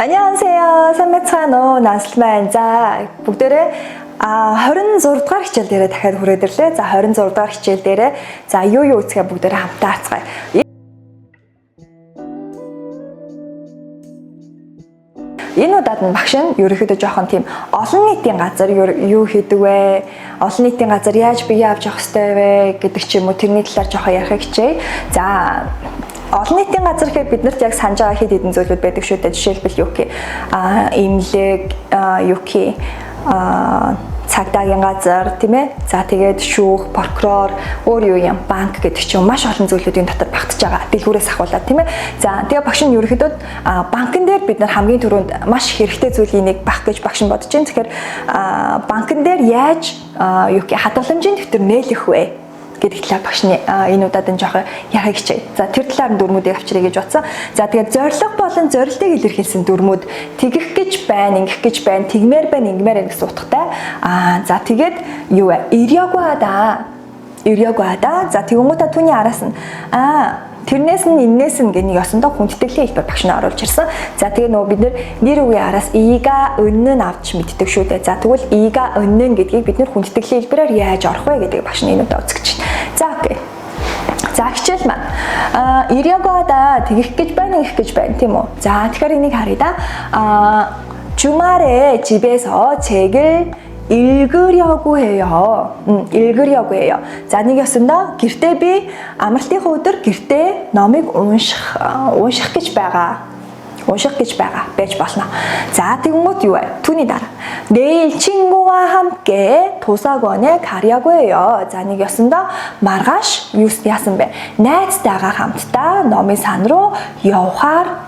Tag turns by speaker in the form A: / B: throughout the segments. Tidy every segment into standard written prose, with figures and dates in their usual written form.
A: 안녕하세요. 산매차노 나슬만. 자, бүгдээрээ 26 дугаар хичээл дээрээ дахиад хүрээд ирлээ. За 26 дугаар хичээл дээрээ за юу үцгээ бүгдээрээ хамтаа харцгаая. Энэ удаад нь багш нь ерөөхдөө жоохон тийм олон нийтийн газар юу хийдэг вэ? Олон нийтийн газар яаж бие авч явах ёстой вэ гэдэг ч юм уу тэрний талаар жоохон ярих хичээе. За олон нийтийн газар гэхэд биднэрт яг санаж байгаа хэд хэдэн зүйлүүд байдаг шүү дээ. Жишээлбэл юу гэх имлэг, юу гэх цагдаагийн газар тийм ээ. За тэгээд шүүх, прокурор, өөр юу юм банк гэдэг ч юм маш олон зүйлүүдийн дотор багтаж байгаа. Дэлгүүрээс ахуулаад тийм ээ. За тэгээд багш нь ерөөхдөө банкн дээр бид нар хамгийн түрүүнд маш хэрэгтэй зүйлийн нэг баг гэж багш нь бодож байна. Тэгэхээр банкн дээр яаж юу гэх хадгаламжийн дэвтэр нээлэх вэ гэдэг талаар багш нь энэ удаад нь жоохон ярих хичээе. За тэр талаар нь дүрмүүдийг авчиръя гэж бодсон. За тэгээд зорилго болон зорилтыг илэрхийлсэн дүрмүүд тэгэх гэж байна, ингэх гэж байна, тэгмээр байна, ингэмээр байна гэсэн утгатай. За тэгээд юу вэ? Ирьягуада. За тэгвэл түүний араас нь тэрнээс нь иннээс нь гэх нэг ёсондоо хүндэтгэлийн хэлбэр багш нь оруулж ирсэн. За тэгээ нөгөө бид нэр үгийн араас ига өнн авч мэддэг шүү дээ. За тэгвэл ига өнн гэдгийг бид нэр хүндэтгэлийн хэлбэрээр яаж орох вэ гэдгийг багш нь энэ удаа үзэж чинь. За окей. За хичээл маань ирьягуада тэгэх гэж байна, ингэх гэж байна тийм үү? За тэгэхээр энийг харъя да. 주말에 집에서 책을 읽으려고 해요. За нэг ясандаа гэртээ би амралтынхаа өдөр гэртээ номыг унших гэж байгаа. Байж болно. За тэгмүүд юу вэ? түүний дараа. 내일 친구와 함께 도서관에 가려고 해요. За нэг ясандаа маргааш юу яасан бэ? найзтайгаа хамтдаа номын сан руу явахаар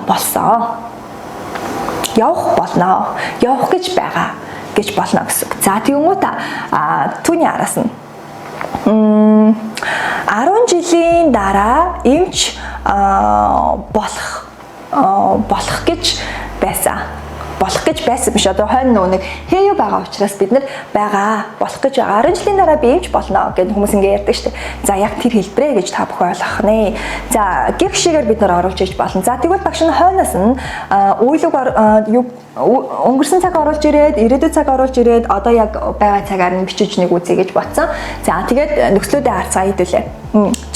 A: болсон. Явах гэж байгаа гэж болно гэсэн. За тэгвэл түүний араас нь 10 жилийн дараа эмч болох гэж байсан биш. Одоо хойно нэг хэё байгаа учраас бид нар болох гэж байгаа. 10 жилийн дараа би эмч болно гэдэг хүмүүс ингэ ярьдаг шүү дээ. За яг тэр хэлбэрээ гэж та бүхэн ойлгох нэ. За гэх шигээр бид нар оруулж иж болно. За тэгвэл багш нь хойноос нь өнгөрсөн цаг оруулж ирээд, ирээдүйн цаг оруулж ирээд, одоо яг байгаа цагаар нь бичиж нэг үзье гэж бодсон. За тэгээд нөхцлүүдээ харцгаа хэдүүлээ.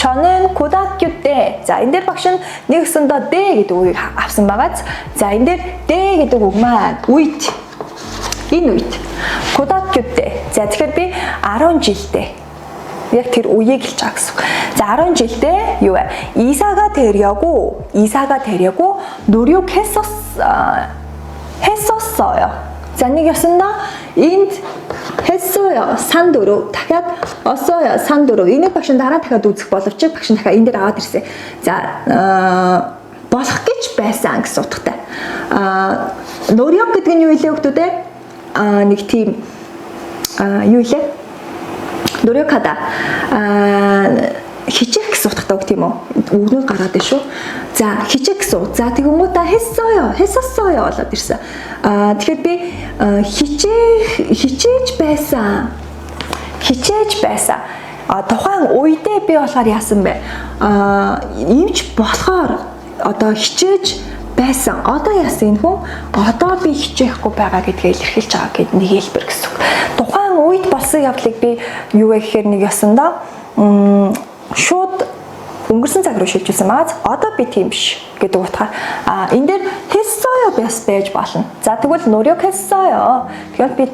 A: 저는 고등학교 때. За энэ дээр багш нь нэг өсөндөө Д гэдэг үгийг авсан байгааз. За энэ дээр Д гэдэг үг маань үед. Энэ үед. 고등학교 때. За тэгэхээр би 10 жилдээ. Яг тэр үеийг хэлж байгаа гэсэн. За 10 жилдээ юу вэ? 이사가 되려고 했었어요. За нэг ясандаа энд 했어요. 산도로 дахиад 왔어요. 산도로. энийг багш нь дараа дахиад үзэх боловч багш нь дахиад энэ дээр аваад ирсэн. За болох гэж байсан гэсэн утгатай. 노력 гэдэг нь юу илээ хүмүүс нэг тийм юу илээ? 노력하다. хичээх гэсэн утгатай үг тийм үү? Үгнүүд гараад байна шүү. За хичээх гэсэн үг. За тэгвэл 했었어요 болоод ирсэн. Тэгэхээр би хичээж байсан. Тухайн үедээ би болохоор яасан бэ? Эмч болохоор одоо хичээж байсан. Одоо яасан энэ хүн? Одоо би хичээхгүй байгаа гэдгээ илэрхийлж байгаа гэдэг нэг хэлбэр гэсэн үг. Тухайн үед болсон явдлыг би юу вэ гэхээр нэг ясандаа шууд өнгөрсөн цаг руу шилжүүлсэн магаз одоо би тийм биш гэдэг утгаар энэ дээр 했어요 байж болно. За тэгвэл 노력했어요. Тэгэхээр би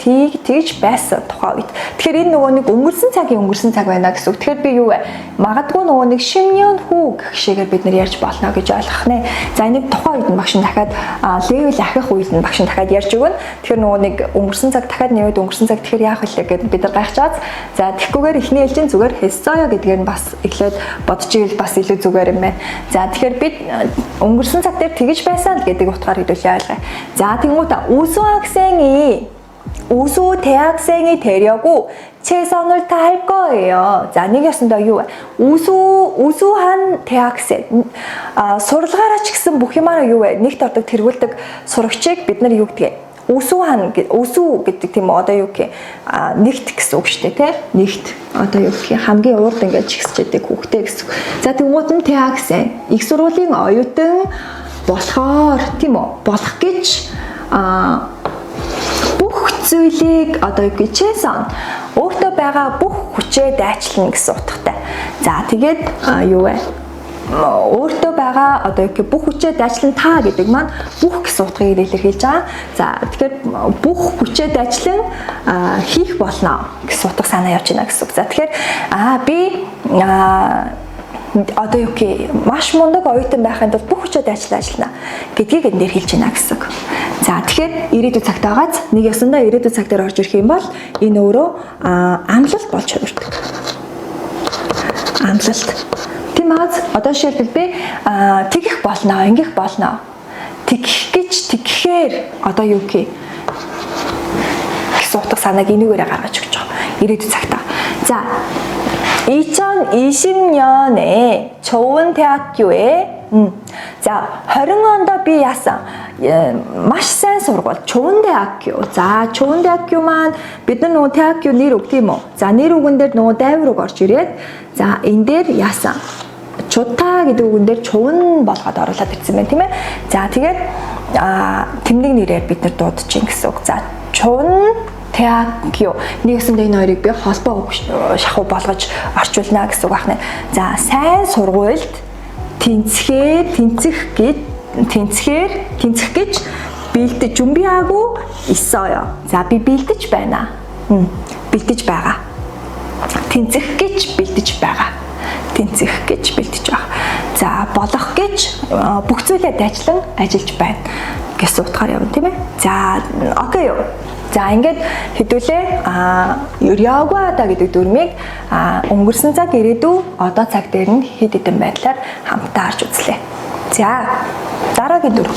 A: тэгж байсан тухайн үед. Тэгэхээр энэ нөгөө нэг өнгөрсөн цаг байна гэсэн үг. Тэгэхээр би юу вэ? Магадгүй нөгөө нэг 10 년 후 гэх шигээр бид нар ярьж болно гэж ойлгох нэ. За энийг тухайн үед нь багш нь дахиад левел ахих үед нь багш нь дахиад ярьж өгнө. Тэгэхээр нөгөө нэг өнгөрсөн цаг дахиад нэмээд өнгөрсөн цаг тэгэхээр яах вэ гэдэг бид нар гайхаж байгаа. За тэгхгүйгээр эхний ээлжийн зүгээр 했어요 гэдгээр нь бас эхлээд бодож ивэл бас илүү зүгээр юм байна. За тэгэхээр бид өнгөрсөн цаг дээр тэгж байсан л гэдэг утгаар хэдүүлээ ойлгоё. За тэгвэл 우수 대학생이 되려고 최선을 다할 거예요. За нэг ясандаа юу вэ? 우수한 대학생. сурлагаараа ч гэсэн бүх юмараа юу вэ? Нэгт ордог тэргүүлдэг сурагчийг бид нар юу гэдгийг өсүү гэдэг тийм одоо юу гэх нэгт гэсэн үг шүү дээ тий. Нэгт одоо юу гэх хамгийн урд ингээд чигсэж байдаг хүүхдээ гэсэн. За тэгмүүд нь TA гэсэн их сургуулийн оюутан болохоор тийм үү болох гэж бүх зүйлийг одоо юу гэж Чэсон өөртөө байгаа бүх хүчээ дайчлана гэсэн утгатай. За тэгээд юу вэ? Өөртөө байгаа одоо юу бүх хүчээ дайчлан та гэдэг маань бүх гэсэн утгыг илэрхийлж байгаа. За тэгэхээр бүх хүчээ дайчлан хийх болно гэсэн утга санаа явж байна гэсэн үг. За тэгэхээр би одоо юу маш мундаг оюутан байхын тулд бүх хүчээ дайчлан ажиллана гэдгийг энэ дээр хэлж байна гэсэн үг. За тэгэхээр ирээдүйн цагт байгааз нэг ясандаа ирээдүйн цаг дээр орж ирэх юм бол энэ өөрөө амлалт болж хувирдаг. Амлалт. Тиймээс одоо жишээлбэл би тэгэх болно, ингэх болно. Тэгэхээр одоо юу гэсэн утга санааг энүүгээрээ гаргаж өгч байгаа. ирээдүйн цагта. 자, 2020년에 좋은 대학교에 자, 20년도 би яасан маш сайн сургууль, 좋은 대학교. За, 좋은 대학교만 бид нар нөгөө 대학교 нэр үг тийм үү? За, нэр үгэн дээр нөгөө дайвар үг орж ирээд за, энэ дээр яасан 좋다 гэдэг үгэн дээр 좋은 болгоод оруулаад ирсэн байна тийм ээ. За, тэгээд тэмдэг нэрээр бид нар дуудаж ин гэсэн үг. За, 좋은 대학교. нэгсэндээ энэ хоёрыг би холбоо шахуу болгож орчуулна гэсэн үг байна. За, сайн сургуульд тэнцэх гэж бэлдэж 준비하고 있어요. За, би бэлдэж байна. Бэлдэж байгаа. Тэнцэх гэж бэлдэж байгаа. Тэнцэх гэж бэлдэж байгаа. За, болох гэж бүх зүйлээ дайчлан ажиллаж байна гэсэн утгаар явна тийм ээ. За, окей юу. За, ингээд хэдүүлээ Юриагуада гэдэг дүрмийг өнгөрсөн цаг ирээдүй одоо цаг дээр нь хэд хэдэн байдлаар хамтаа харж үзлээ. За, дараагийн дүрм.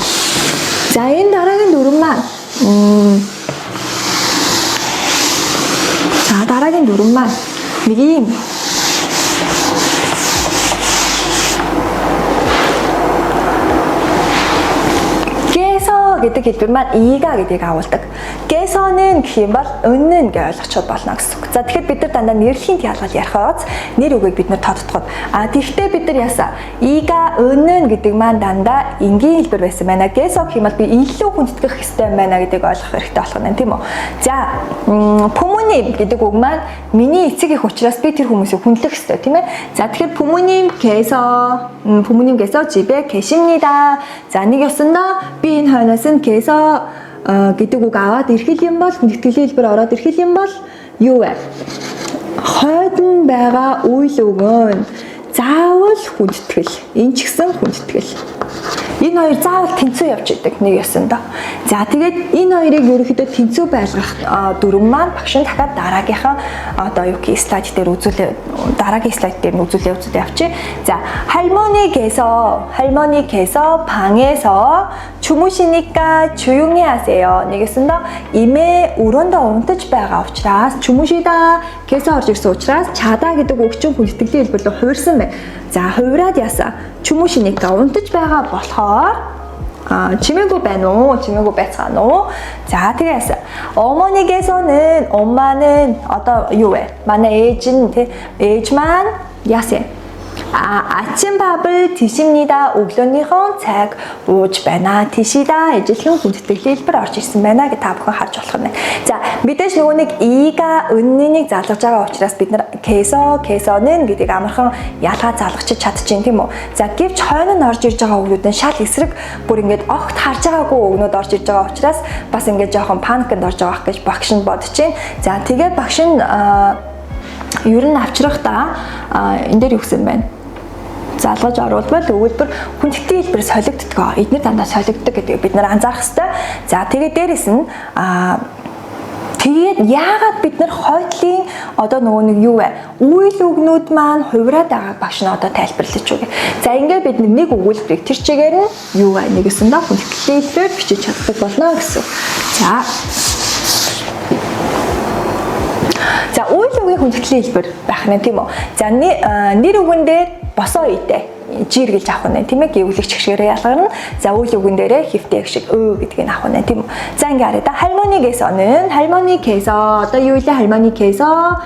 A: За, энэ дараагийн дүрм маань нэг юм гэдэг хэлбэр маань 이가 гэдгийг агуулдаг. 개서는 гэх юм бол өннө гэж ойлгочиход болно гэсэн үг. За, тэгэхээр бид нар дандаа нэрлэхийн ялгал ярихаас нэр үгийг бид нар тодтогод. Тэгвэл бид нар ясаа 이가 өннө гэдэг маань дандаа энгийн хэлбэр байсан байна. 개서 гэх юм бол би илүү хүндэтгэх хэрэгтэй байна гэдгийг ойлгох хэрэгтэй болох нь тийм үү. За, 부모님 гэдэг үг маань миний эцэг их учраас би тэр хүмүүсийг хүндлэх хэрэгтэй тийм ээ. За, тэгэхээр 부모님께서 집에 계십니다. За, нэг ёсондоо би энэ хойноос нь 개서 гэдэг үг аваад ирэх юм бол хүндэтгэлийн хэлбэр ороод ирэх юм бол юу вэ? Хойдон байгаа үйл өгөн заавал хүндэтгэл. Энэ ч гэсэн хүндэтгэл. Энэ хоёр заавал тэнцүү явж идэг нэг ёсондоо. За, тэгээд энэ хоёрыг ерөнхийдөө тэнцүү байлгах дүрм маань багш нь дахиад дараагийнхаа одоо юу гэх слайд дээр дараагийн слайд дээр үзүүлээ явчих. За, 할머니께서 방에서 주무시니까 조용히 하세요. нэг ёсондоо имээ өрөөндөө унтаж байгаа учраас 주무시다 гэсэн орж ирсэн учраас чада гэдэг үг чинь хүндэтгэлийн хэлбэрлээ хувирсан байна. За, хувираад яасан? 주무시니까 унтаж байгаа болохоор 지내고 байна уу? 지내고 байцгаана уу? За, тэгээс 어머니께서는 엄마는 одоо юу вэ? манай ээж маань яасан? 아침밥을 드십니다. өглөөнийхөө цаг ууж байна. 드시다 эзэслэн хүндэтгэлийн хэлбэр орж ирсэн байна гэж та бүхэн харж болох юм байна. За, мэдээж нөгөө нэг 이가 은느нийг залгаж байгаа учраас бид нар 개서는 гэдгийг амархан ялгаа залгачиж чадчихээн тийм үү. За, гэвч хойно нь орж ирж байгаа үгнүүд нь шал эсрэг бүр ингээд огт харж байгаагүй үгнүүд орж ирж байгаа учраас бас ингээд жоохон паникнд орж байгаа гэж багш нь бодож байна. За, тэгээд багш нь ер нь авчрахтаа энэ дээр юу гэсэн байна? Залгаж оруулбал өгүүлбэр хүндэтгэлийн хэлбэр солигддог. Эдгээр дандаа солигддог гэдгийг бид нар анзаарах хэрэгтэй. За, тэгээд дээрэс нь тэгээд яагаад бид нар хойдлын одоо нөгөө нэг юу вэ? Үйл өгнүүд маань хувираад байгааг багш нь одоо тайлбарлаж өгье. За, ингээд бид нэг өгүүлбэрийг тэр чигээр нь юу вэ? Нэгэсэндээ хүндэтгэлийн хэлбэр бичиж чаддаг болно гэсэн. За, үйл үгийн хүндэтгэлийн хэлбэр байх нь тийм үү? За, нэр үгэн дээр босоо ийтэй жир гэж авах нь тийм ээ. Гэвлэгч гişгээрээ ялгарна. За үйл үгэн дээрээ хэвтэй гişг гэдгийг авах нь тийм үү. За ингээ харъя да. 할머니께서는 할머니께서 одоо юу вэ? 할머니께서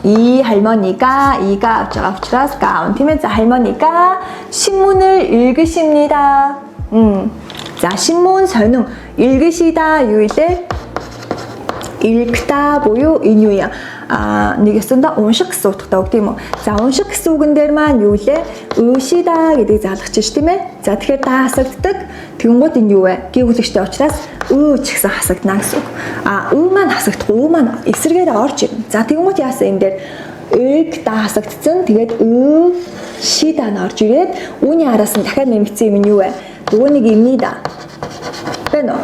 A: 이 할머니가 이가 어쩌라우치라스 가운 тийм ээ. За 할머니가 신문을 읽으십니다. 자 신문 선ung 읽으시다 유일때 읽다 보유 인유야. нэгэсэндээ унших гэсэн утгатай үг тийм үү. За унших гэсэн үгэн дээр маань юу лээ? Өөшидаа гэдгийг заалгаж чинь тийм ээ. За тэгэхээр та хасагддаг. Тэнгууд энэ юу вэ? Гүйгүүлэгчтэй учраас ч гэсэн хасагдана гэсэн үг. Маань хасагдах уу маань эсрэгээр орж ирнэ. За тэнгууд яасан энэ дээр та хасагдсан. Тэгээд шидаа нь орж ирээд үүний араас нь дахиад нэмэгдсэн юм нь юу вэ? Нөгөө нэг имнида. Бэнэ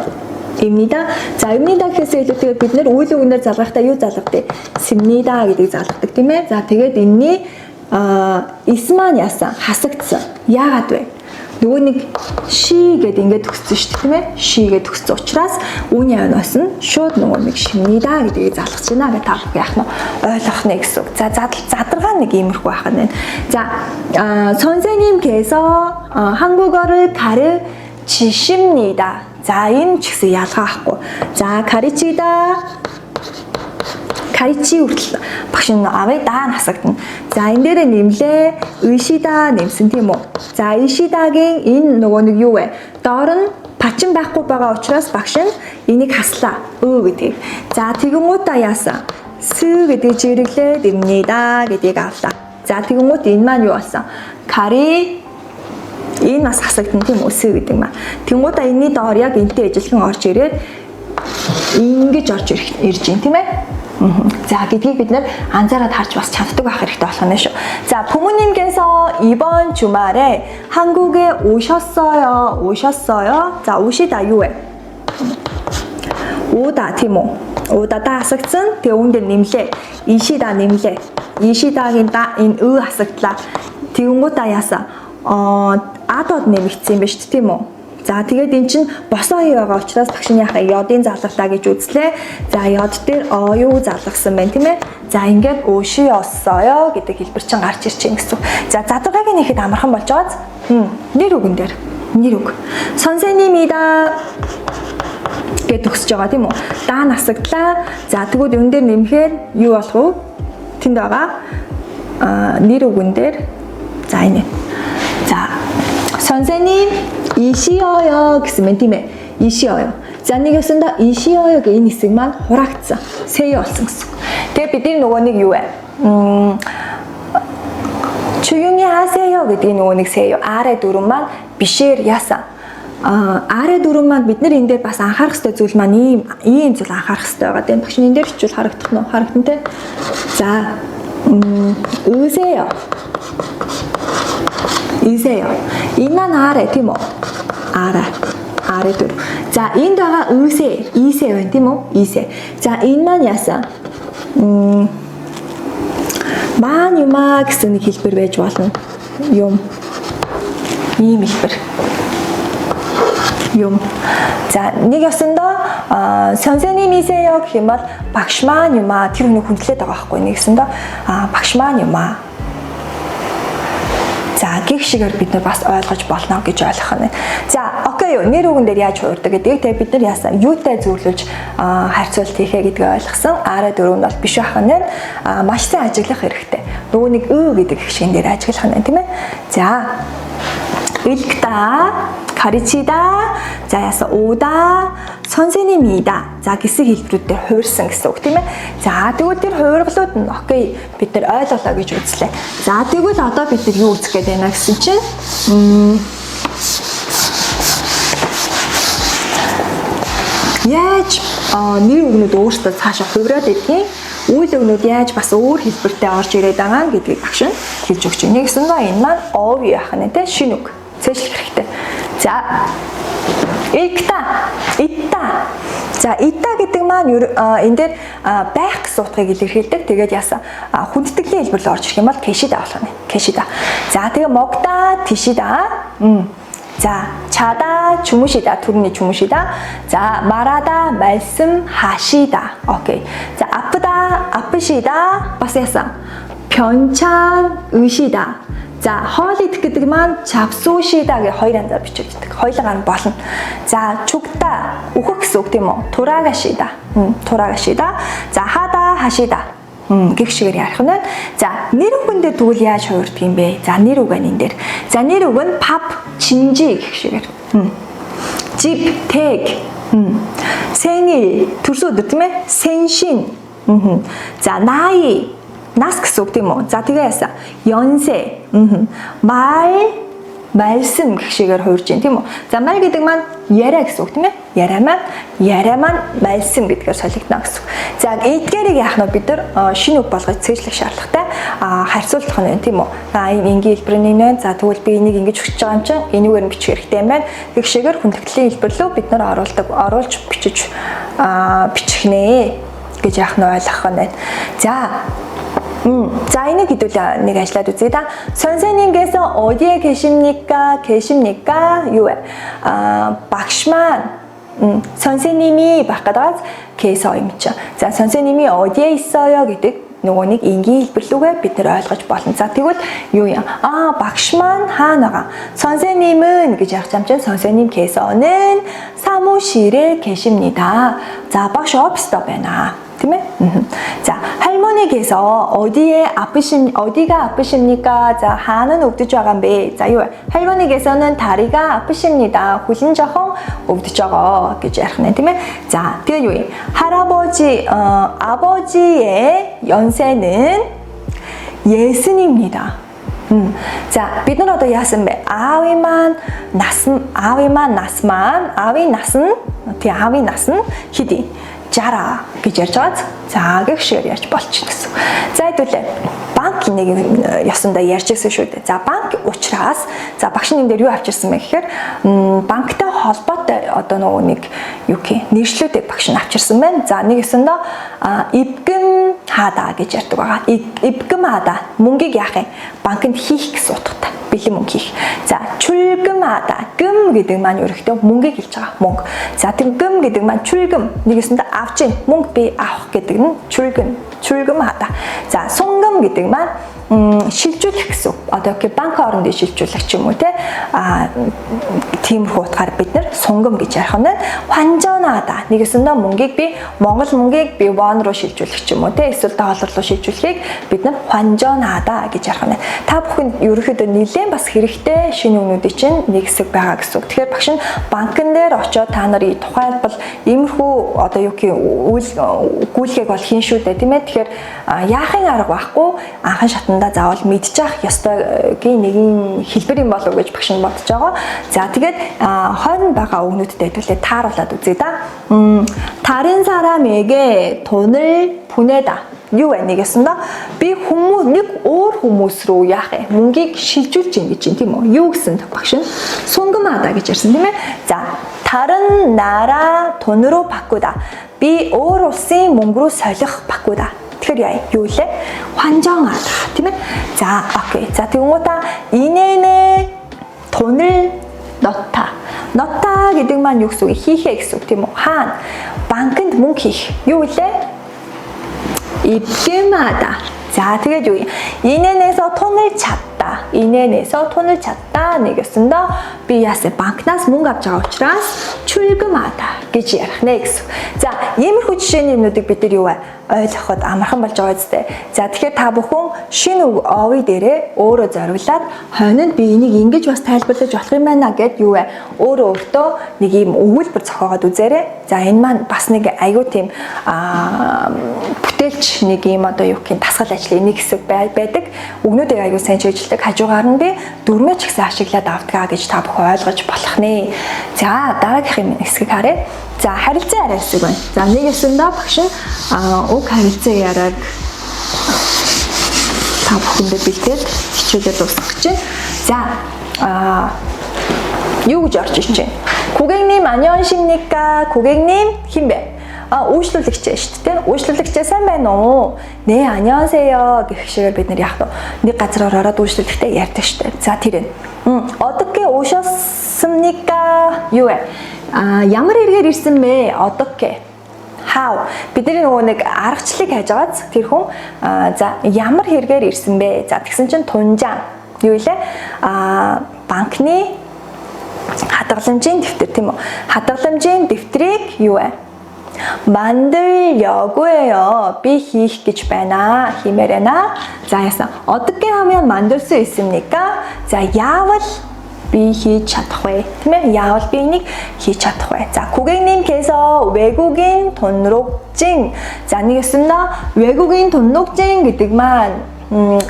A: имнида. За имнида гэхээс илүүтэйгээр бид нэр үйл үгнээр залгахдаа юу залгадаг? Симнида гэдгийг залгадаг тийм ээ. За тэгээд энэний эс маань яасан? Хасагдсан. Яагаад вэ? Нөгөө нэг ши гэд ингээд төгссөн шүү дээ тийм ээ. Ши гэд төгссөн учраас үүний аноос нь шууд нөгөө нэг шимнида гэдгийг залгаж байна гэж та бүхэн яах нь ойлгох нэ гэсэн үг. За задаргаа нэг иймэрхүү байх нь. За 선생님께서 한국어를 가르치십니다. 자, энэ ч гэсэн ялгаа ахгүй. За, 가르치 хүртэл багш нь авъя даа насагдана. За, энэ дээрээ нэмлээ 의시다 нэмсэн тийм үү? За, 의시다гийн энэ нөгөө нэг юу вэ? Доор нь пачин байхгүй байгаа учраас багш нь энийг хаслаа. Гэдгийг. За, тэгэнгүүтээ яасан? С гэдгийг жирэглээд имнийда гэдгийг авлаа. За, тэгэнгүүт энэ маань юу болсон? Энэ бас хасагдана тийм үсэ гэдэг маа. Тэнгуудаа энэний доор яг энтэй ижилхэн орж ирээд ингэж орж ирж байна тийм ээ. За гэдгийг бид нэр анзаараад харж бас чаддаг байх хэрэгтэй болох нь шүү. За 부모님께서 이번 주말에 한국에 오셨어요. 자 오시다 юу вэ? 오다 тийм үү? 오다다 хасагдсан. Тэгээ үүнд нэмлээ. 이시다 нэмлээ. 이시다гийн да энэ хасагдлаа. Тэнгуудаа яасан? Адод нэмэгдсэн юм байна шүү дээ тийм үү. За тэгээд эн чинь босоо ий байгаа учраас багш нь яхаа йодын залгалаа гэж үзлээ. За йод дээр юу залгасан байна тийм ээ. За ингээд өшиосоё гэдэг хэлбэр чинь гарч ирж байна гэсэн. За задаргааг нэхэд амархан болж байгааз. Нэр үгэн дээр. Нэр үг. 선생님이다 гэж төгсөж байгаа тийм үү. Даа насагдлаа. За тэгвэл энэ дээр нэмэхээр юу болох вэ? Тэнд байгаа нэр үгэн дээр за энэ. 자, 선생님 이시어요 гэсэн мэт тийм ээ. 이시어요. За нэгэсэндээ 이시어요 гэх энэ хэсэг маань хураагдсан. Сэё болсон гэсэн. Тэгээ бид нөгөө нэг юу вэ? 조용히 하세요 гэдэг нөгөө нэг сэё 아래 дүрэн маань бишээр яасан. 아래 дүрэн маань бид нар энэ дээр бас анхаарах ёстой зүйл маань ийм зүйл анхаарах ёстой байгаа. Тэгээ багш энэ дээр хичүүл харагдах нь харагдана те. За, 으세요. 이세요. 이만 아래 тийм үү? 아래 дүр. За энд байгаа 으세, 이세 байна тийм үү? 이세. За энэ маань яасан? Маань юмаа гэсэн нэг хэлбэр байж болно. Юм. Ийм хэлбэр. Юм. За нэг ёсондоо 선생님이세요 гэх юм бол багш маань юмаа тэр хүний хүндлээд байгаа байхгүй нэг ёсондоо багш маань юмаа. За гих шигээр бид нар бас ойлгож болно гэж ойлгох нь. За окей юу нэр үгэн дээр яаж хуурдаг гэдгийг тэгээ бид нар яасан юутай зөвлөж харьцуулт хийхээ гэдгийг ойлгосон. Араа дөрөв нь бол биш байх нь маш сайн ажиглах хэрэгтэй. Нөгөө нэг гэдэг гişгэн дээр ажиглах нь тийм ээ. За 읽다, 가르치다, 자 яасан 오다, 선생님이다. За гэсэн хэлбэрүүдээр хуурсан гэсэн үг тийм ээ. За тэгвэл тэр хуургалууд нь окей бид нар ойлголоо гэж үзлээ. За тэгвэл одоо бид нар юу үзэх гээд байна гэсэн чинь яаж нэр үгнүүд өөрсдөө цаашаа хувираад идэх үйл өгнүүд яаж бас өөр хэлбэртэй орж ирээд байгаа гэдгийг багш нь хэлж өгч байна. Нэгсэн нь энэ маань ов яах нь те шинэ үг. Цэжлэх хэрэгтэй. За итта. За итта гэдэг маань энэ дээр байх гэсэн утгыг илэрхийлдэг. Тэгээд яасан хүндтгэлийн хэлбэрлэл орж ирэх юм бол кэшида болох нь. Кэшида. За тэгээ могда тишида. 자, 자다, 주무시다, 둘이 주무시다. 자, 말하다, 말씀하시다. 오케이. 자, 아프다, 아프시다. 봤어요? 변찮으시다. За хоол идэх гэдэг маань чавсуушида гэх хоёр янзаар бичигддэг. Хоёулаа нь болно. За чугта үхэх гэсэн үг тийм үү? Турагашида. Турагашида. За хада хашида. Гэх шигээр ярих нь. За нэр үгэндээ тэгвэл яаж хувирдаг юм бэ? За нэр үг нь энэ дээр. За нэр үг нь pap, чинжи гэх шигээр. Жип, тэг. 생일 төрсөн өдөр тийм ээ? 생신. За 나이 нас гэсэн үг тийм үү? За тэгээс 연세. 말씀 гэх шигээр хувирж байна тийм үү? За 말 гэдэг маань яриа гэсэн үг тийм ээ? яриа маань 말씀 гэдгээр солигдно гэсэн үг. За эдгээрийг яах нь бид нар шинэ үг болгож цээжлэх шаардлагатай харьцуулах нь тийм үү? За энэ энгийн хэлбэрийн нэ. За тэгвэл би энийг ингэж өгч байгаа юм чинь энүүгээр нь бичих хэрэгтэй юм байна. Гэх шигээр хүндэтгэлийн хэлбэрлөө бид нар оруулж бичих нэ гэж яах нь ойлгох нь байна. За энийг хэдүүл нэг ажиллаад үзье да. 선생님께서 어디에 계십니까? юу вэ? багш маань 선생님이 바꿔다가 계서 юм чи. За 선생님이 어디에 있어요 гэдэг нөгөө нэг энгийн хэлбэрлүүгээ бид нэр ойлгож болно. За тэгвэл юу юм? багш маань хаана байгаа? 선생님은 гэж яах юм чинь 선생님께서는 사무실에 계십니다. За багш оффист байна. тийм ээ? 자, 할머니께서 어디가 아프십니까? 자, 하는 өвдөж байгаа юм бэ? За, юу вэ? 할머니께서는 다리가 아프십니다. хүлэн жоохон өвдөж байгаа гэж ярих нэ, тийм ээ? 자, тэгээ юу вэ? 아버지의 연세는 예순입니다. 자, бид нар одоо яасан бэ? 아위 насн хэдий? жара гэж ярьж байгаа. За гэх шигээр ярьж болчихно гэсэн. За хэдүүлээ банк нэг ясандаа ярьжсэн шүү дээ. За банк учраас за багш энэ дээр юу авчирсан бэ гэхээр банктай холбоотой одоо нэг юу гэх нэршлүүдийг багш нь авчирсан байна. За нэг ясандаа 입금 하다 гэж ярьдаг байгаа. 입금 하다 мөнгийг яах юм? банкнд хийх гэсэн утгатай. бэлэн мөнгө хийх. За 출금하다. 금 гэдэг маань ерөөхдөө мөнгийг хэлж байгаа. мөнгө. За тэр 금 гэдэг маань 출금 нэгэсэндээ авч ийн мөнгө би авах гэдэг нь 출금하다. За 송금 гэдэг маань шилжүүлэх гэсэн. Одоо банк орондын шилжүүлэх ч юм уу те тиймэрхүү утгаар бид нар 송금 гэж ярих нь 환전하다. нэгэсэндээ мөнгийг би Монгол мөнгийг би вон руу шилжүүлэх ч юм уу те эсвэл доллар руу шилжүүлэхийг бид нар 환전하다 гэж ярих нь. Та бүхэнд ерөөхдөө нэлээд бас хэрэгтэй шинэ үнүүдийн чинь нэг хэсэг байгаа гэсэн. Тэгэхээр багш нь банкн дээр очиод та нарын тухайлбал иймэрхүү одоо юу гэх гүйлгээг бол хийн шүү дээ тийм ээ. Тэгэхээр яахын арга байхгүй анхан шатанда заавал мэдчих ёстойгийн нэгэн хэлбэр юм болов уу гэж багш нь бодож байгаа. За тэгээд хойно байгаа өгнүүдэд хэдүүлээ тааруулаад үзье да. 다른 사람에게 돈을 보내다. юу вэ нэгэсэндээ би нэг өөр хүмүүс рүү яах юм мөнгийг шилжүүлж ийн гэж тийм үү юу гэсэн багш нь 송금하다 гэж ярьсан тийм ээ. За 다른 나라 돈으로 바꾸다 би өөр улсын мөнгө рүү солих 바꾸다. Тэгэхээр юу лээ 환전하다 тийм ээ. За окей. За тэгвэл 이내에 돈을 넣다 гэдэг маань юу гэсэн үг хийхээ гэсэн үг тийм үү. хаана банкнд мөнгө хийх юу лээ 입금하다. 자, тэгээд юу юм? 이내에서 돈을 찾다. 이내에서 돈을 찾다. нэгэсэндээ би яасан банкнаас мөнгө авч байгаа учраас 출금하다 гэж ярих нэ гэсэн. За, иймэрхүү жишээний юмнуудыг бид нар юу вэ? ойлгоход амархан болж байгаа зү. За тэгэхээр та бүхэн шинэ үг овыг дээрээ өөрөө зориулаад хойнонд би энийг ингэж бас тайлбарлаж болох юм байна гэд юу вэ? Өөртөө нэг юм өгүүлбэр зохиогоод үзээрэй. За энэ маань бас нэг аюу тийм бүтээлч нэг юм одоо юу гэх юм дасгал ажлын нэг хэсэг байдаг. Өгнүүдийг аюу сайн чийжилдэг. Хажуугаар нь би дүрмэж гисэн ашиглаад авдгаа гэж та бүхэн ойлгож болох нэ. За дараагийнх хэсгийг харъя. За харилцан яриа хэсэг байна. За нэг ясандаа багш нь уг харилцан яриаг та бүхэндээ бэлдээд хичээлээ дуусгах гэж байна. За юу гэж орж ирж байна? 고객님 안녕하십니까? 고객님 хинбэ? Үйлчлүүлэгч шүү дээ. Үйлчлүүлэгч сайн байна уу? 네, 안녕하세요 гэх шигээр бид нар яг нэг газраар ороод үйлчлүүлэгчтэй ярьдаг шүү дээ. За тэр нь. 어떻게 오셨습니까? юу вэ? ямар хэрэгээр ирсэн бэ? 어떻게? How? Бидний нөгөө нэг аргачлалыг хайж байгааз тэр хүн за ямар хэрэгээр ирсэн бэ? За тэгсэн чинь тунжаан Юу илээ? Банкны хадгаламжийн дэвтэр тийм үү? Хадгаламжийн дэвтрийг юу вэ? 만들려고요. Би хийх гэж байна. хиймээр байна. За яасан. 어떻게 하면 만들 수 있습니까? За яавал би хийж чадах вэ? Тийм ээ? яавал би энийг хийж чадах вэ? За 고객님께서 외국인 등록증. За нэг өсөндөө 외국인 등록증 гэдэг маань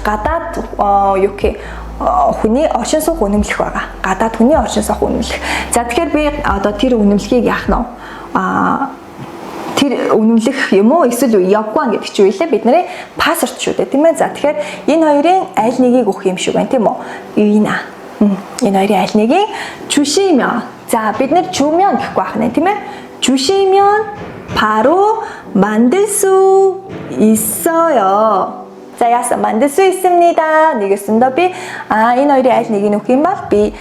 A: гадаад юу хүний оршин суух үнэмлэх байгаа. Гадаад хүний оршин суух үнэмлэх. За тэгэхээр би одоо тэр үнэмлэхийг яах нь тэр үнэмлэх юм уу эсвэл явган гэдэг чинь үйлээ бидний пассворд шүү дээ тийм ээ. За тэгэхээр энэ хоёрын аль нэгийг өгөх юм шиг байна тийм үү? Энэ хоёрын аль нэгийг 주시면. За бид нэр 주면 гэхгүй байх нэ тийм ээ. 주시면 바로 만들 수 있어요. За яасан 만들 수 있습니다. нэгэсэндээ би энэ хоёрын аль нэгийг өгөх юм бол би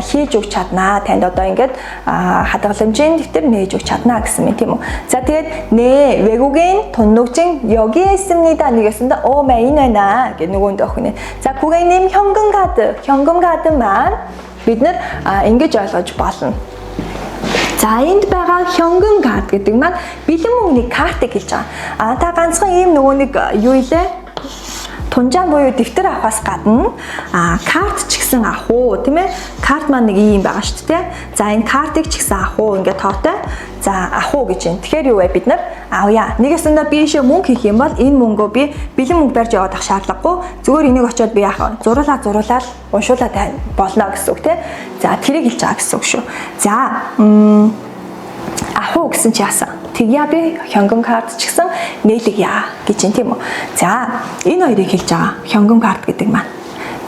A: хийж өгч чаднаа. Танд одоо ингээд хадгаламжийн дэвтэр нээж өгч чаднаа гэсэн юм тийм үү. За тэгээд 네 외국인 등록증 여기에 있습니다. нэгэсэндээ мэ энэ байна гэж нөгөөнд өгөх нэ. За 고객님 현금 카드만 бид нар ингэж ойлгож болно. За энд байгаа 현금 카드 гэдэг маань бэлэн мөнгөний картыг хэлж байгаа. Та ганцхан ийм нөгөө нэг юу илээ? Тунжаан буюу дэвтэр авахаас гадна карт ч гэсэн авах уу тийм ээ. Карт маань нэг юм байгаа шүү дээ. За энэ картыг ч гэсэн авах уу ингээд тоотой. За авах уу гэж юм. Тэгэхээр юу вэ бид нар авъя. Нэгэсэндээ би ийшээ мөнгө хийх юм бол энэ мөнгөө би бэлэн мөнгө барьж яваад ах шаардлагагүй. Зүгээр энийг очиод би яах вэ? Зуруулаад уншуулаад болно гэсэн үг тийм. За тэрийг хэлж байгаа гэсэн үг шүү. За авах уу гэсэн чи яасан? Тэгья би 현금 카드 ч гэсэн нээлгийа гэж юм тийм үү. За энэ хоёрыг хэлж байгаа. 현금 카드 гэдэг маань.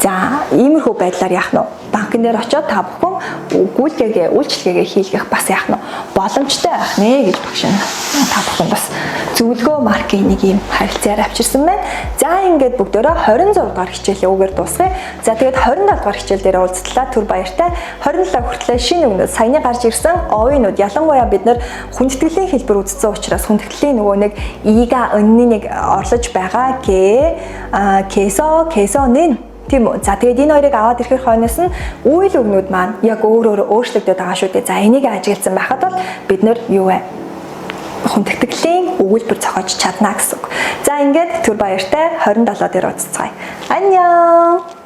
A: За иймэрхүү байдлаар яах нь банкн дээр очиод та бүхэн үйлчлэгээ хийлгэх бас яах нь боломжтой байх нэ гэж багш та бүхэн бас зөвлөгөө маркийн нэг юм харилцаар авчирсан байна. За ингээд бүгдөө 26 дугаар хичээлээ үгээр дуусгая. За тэгээд 27 дугаар хичээл дээр уулзтлаа. Түр баяртай. 27 хүртэл шинэ үгнүүд саяны гарч ирсэн овинууд ялангуяа бид нар хүндэтгэлийн хэлбэр үзсэн учраас хүндэтгэлийн нөгөө нэг ига өнний нэг орлож байгаа 개서는 тийм үү. За тэгээд энэ хоёрыг аваад ирэхээр хойноос нь үйл өгнүүд маань яг өөрөөр өөрчлөгдөж байгаа шүү дээ. За энийг ажигласан байхад бол бид нэр юу вэ? Хүндэтгэлийн өгүүлбэр зохиож чадна гэсэн үг. За ингээд түр баяртай 27 дээр уулзцгаая. Аньян.